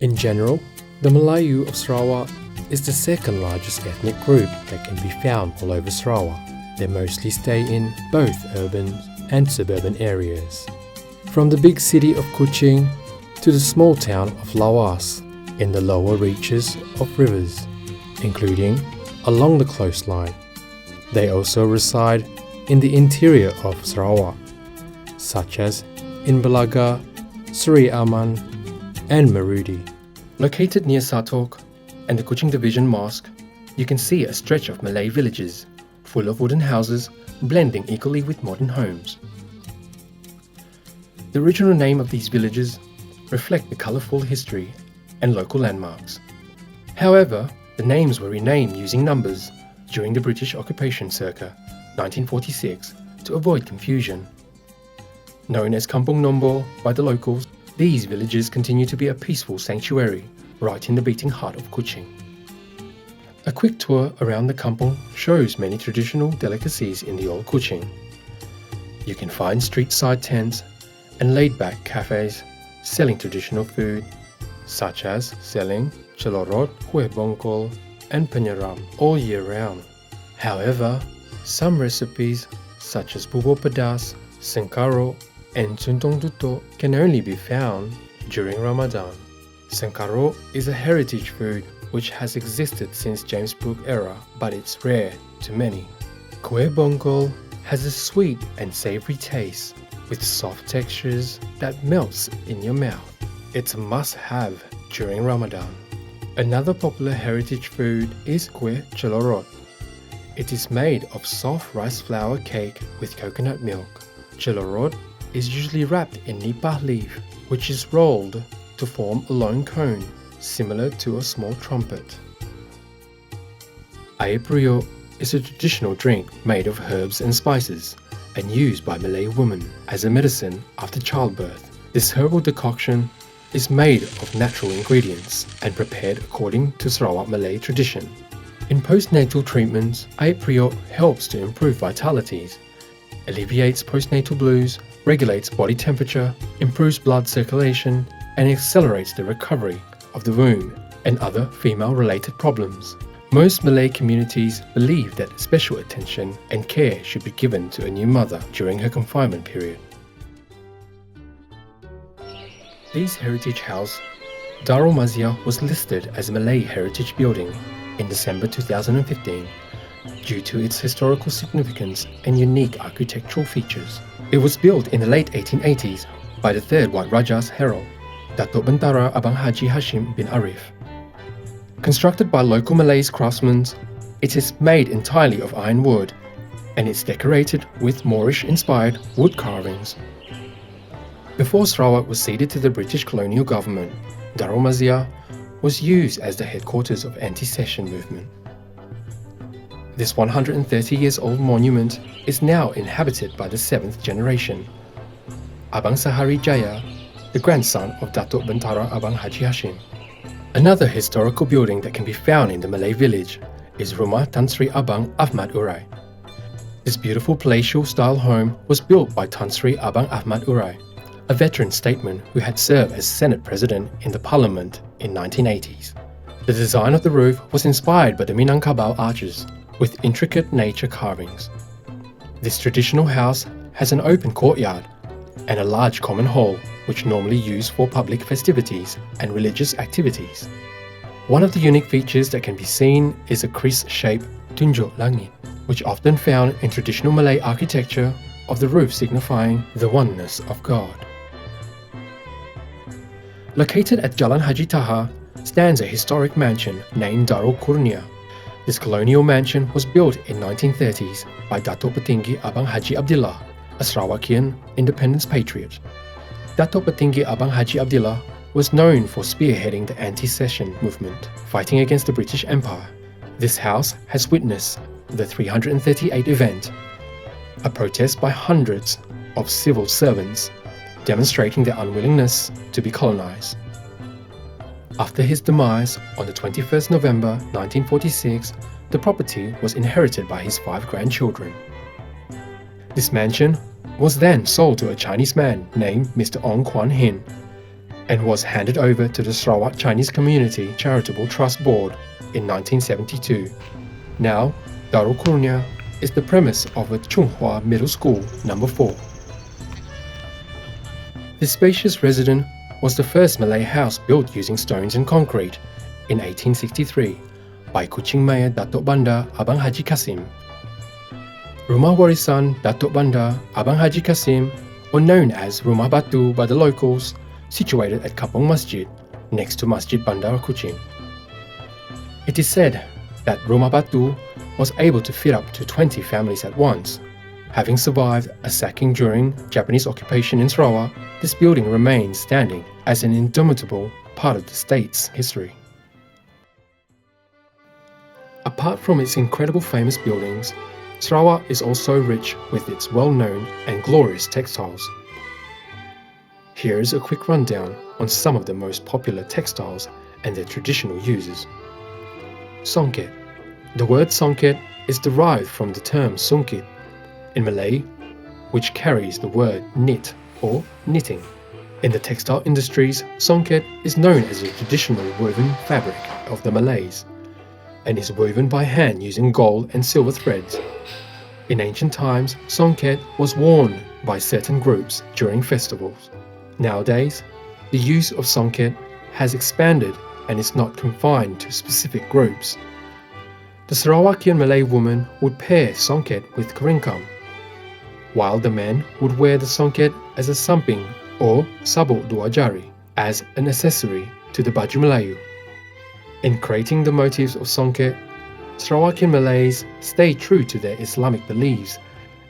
In general, the Melayu of Sarawak is the second largest ethnic group that can be found all over Sarawak. They mostly stay in both urban and suburban areas, from the big city of Kuching to the small town of Lawas in the lower reaches of rivers, including along the coastline. They also reside in the interior of Sarawak, such as in Belaga, Seri Aman, and Marudi. Located near Satok and the Kuching Division Mosque, you can see a stretch of Malay villages full of wooden houses blending equally with modern homes. The original name of these villages reflect the colourful history and local landmarks. However, the names were renamed using numbers during the British occupation circa 1946 to avoid confusion. Known as Kampung Nombor by the locals, these villages continue to be a peaceful sanctuary right in the beating heart of Kuching. A quick tour around the kampung shows many traditional delicacies in the old Kuching. You can find street-side tents and laid-back cafes selling traditional food, such as selling celorot, kueh bongkol, and penyeram all year round. However, some recipes, such as bubur pedas, sengkaro, and tuntong tuto, can only be found during Ramadan. Sengkaro is a heritage food which has existed since James Brooke era, but it's rare to many. Kueh bongkol has a sweet and savoury taste with soft textures that melts in your mouth. It's a must-have during Ramadan. Another popular heritage food is kueh celorot. It is made of soft rice flour cake with coconut milk. Celorot is usually wrapped in nipah leaf, which is rolled to form a long cone, similar to a small trumpet. Iaitu is a traditional drink made of herbs and spices and used by Malay women as a medicine after childbirth. This herbal decoction is made of natural ingredients and prepared according to Sarawak Malay tradition. In postnatal treatments, iaitu helps to improve vitalities, alleviates postnatal blues, regulates body temperature, improves blood circulation, and accelerates the recovery of the womb and other female-related problems. Most Malay communities believe that special attention and care should be given to a new mother during her confinement period. This heritage house, Darul Mazia, was listed as a Malay heritage building in December 2015 due to its historical significance and unique architectural features. It was built in the late 1880s by the third White Raja's herald, Datuk Bentara Abang Haji Hashim bin Arif. Constructed by local Malay craftsmen, it is made entirely of ironwood and it's decorated with Moorish-inspired wood carvings. Before Sarawak was ceded to the British colonial government, Darul Mazia was used as the headquarters of anti-cession movement. This 130 years old monument is now inhabited by the 7th generation. Abang Sahari Jaya, the grandson of Datuk Bentara Abang Haji Hashim. Another historical building that can be found in the Malay village is Rumah Tan Sri Abang Ahmad Urai. This beautiful palatial-style home was built by Tan Sri Abang Ahmad Urai, a veteran statesman who had served as Senate President in the Parliament in 1980s. The design of the roof was inspired by the Minangkabau arches, with intricate nature carvings. This traditional house has an open courtyard and a large common hall, which normally used for public festivities and religious activities. One of the unique features that can be seen is a crease-shaped tunjuk langit, which often found in traditional Malay architecture, of the roof signifying the oneness of God. Located at Jalan Haji Taha stands a historic mansion named Darul Kurnia. This colonial mansion was built in 1930s by Datuk Petinggi Abang Haji Abdillah, a Sarawakian independence patriot. Datuk Petinggi Abang Haji Abdillah was known for spearheading the anti-cession movement, fighting against the British Empire. This house has witnessed the 338 event, a protest by hundreds of civil servants demonstrating their unwillingness to be colonized. After his demise on the 21st November 1946, the property was inherited by his 5 grandchildren. This mansion was then sold to a Chinese man named Mr. Ong Kwan Hin. and was handed over to the Sarawak Chinese Community Charitable Trust Board in 1972. Now, Darul Kurnia is the premise of a Chunghua Middle School No. 4. This spacious residence was the first Malay house built using stones and concrete in 1863 by Kuching Mayor Datuk Bandar Abang Haji Kasim. Rumah Warisan Datuk Bandar Abang Haji Kasim, or known as Rumah Batu by the locals, situated at Kampung Masjid, next to Masjid Bandar Kuching. It is said that Rumah Batu was able to fit up to 20 families at once. Having survived a sacking during Japanese occupation in Sarawak, this building remains standing as an indomitable part of the state's history. Apart from its incredible famous buildings, Sarawak is also rich with its well-known and glorious textiles. Here is a quick rundown on some of the most popular textiles and their traditional uses. Songket. The word songket is derived from the term sungkit in Malay, which carries the word knit or knitting. In the textile industries, songket is known as a traditional woven fabric of the Malays and is woven by hand using gold and silver threads. In ancient times, songket was worn by certain groups during festivals. Nowadays, the use of songket has expanded and is not confined to specific groups. The Sarawakian Malay woman would pair songket with keringkam, while the man would wear the songket as a samping or sabuk dua jari as an accessory to the baju Melayu. In creating the motifs of songket, Sarawakian Malays stay true to their Islamic beliefs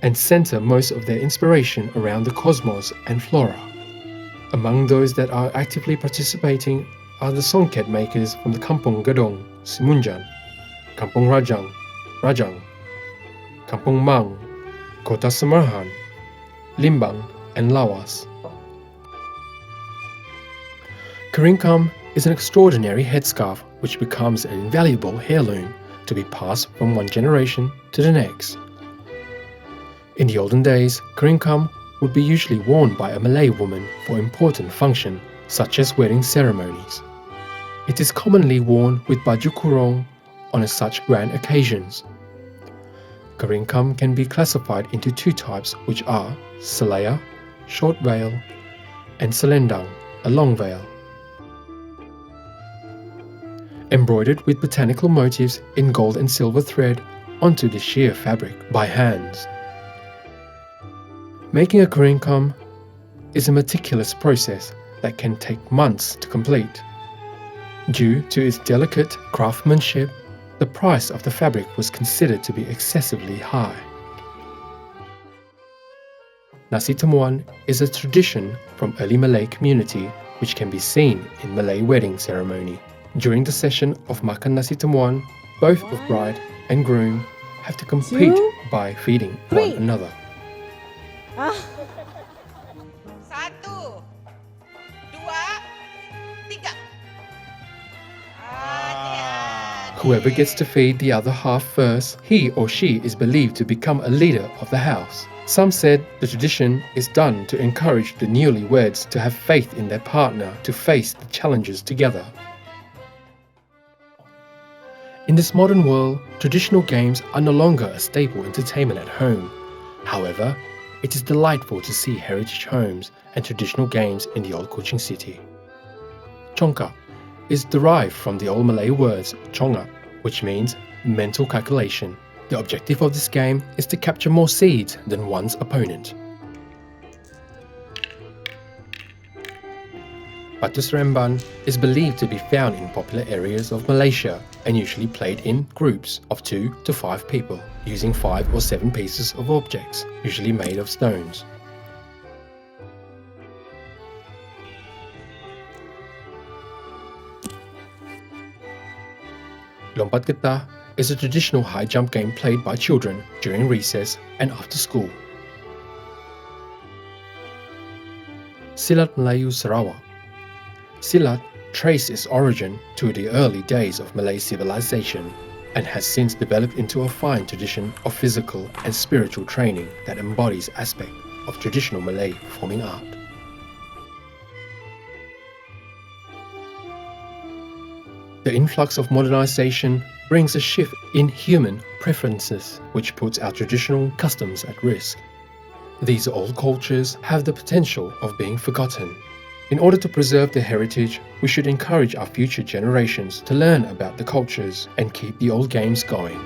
and center most of their inspiration around the cosmos and flora. Among those that are actively participating are the songket makers from the Kampung Gadong, Simunjan, Kampung Rajang, Kampung Mang, Kota Semarhan, Limbang, and Lawas. Keringkam is an extraordinary headscarf which becomes an invaluable heirloom to be passed from one generation to the next. In the olden days, keringkam would be usually worn by a Malay woman for important functions such as wedding ceremonies. It is commonly worn with baju kurung on such grand occasions. Keringkam can be classified into two types, which are selaya, short veil, and selendang, a long veil. Embroidered with botanical motifs in gold and silver thread onto the sheer fabric by hands. Making a keringkam is a meticulous process that can take months to complete. Due to its delicate craftsmanship, the price of the fabric was considered to be excessively high. Nasi temuan is a tradition from early Malay community which can be seen in Malay wedding ceremony. During the session of makan nasi temuan, both of bride and groom have to compete by feeding one another. Satu, dua, tiga. Whoever gets to feed the other half first, he or she is believed to become a leader of the house. Some said the tradition is done to encourage the newlyweds to have faith in their partner to face the challenges together. In this modern world, traditional games are no longer a staple entertainment at home. However, it is delightful to see heritage homes and traditional games in the old Kuching city. Chongka is derived from the old Malay words chonga, which means mental calculation. The objective of this game is to capture more seeds than one's opponent. Batu Seremban is believed to be found in popular areas of Malaysia and usually played in groups of 2 to 5 people, using 5 or 7 pieces of objects, usually made of stones. Lompat Getah is a traditional high jump game played by children during recess and after school. Silat Melayu Sarawak. Silat traced its origin to the early days of Malay civilization and has since developed into a fine tradition of physical and spiritual training that embodies aspects of traditional Malay performing art. The influx of modernization brings a shift in human preferences, which puts our traditional customs at risk. These old cultures have the potential of being forgotten. In order to preserve their heritage, we should encourage our future generations to learn about the cultures and keep the old games going.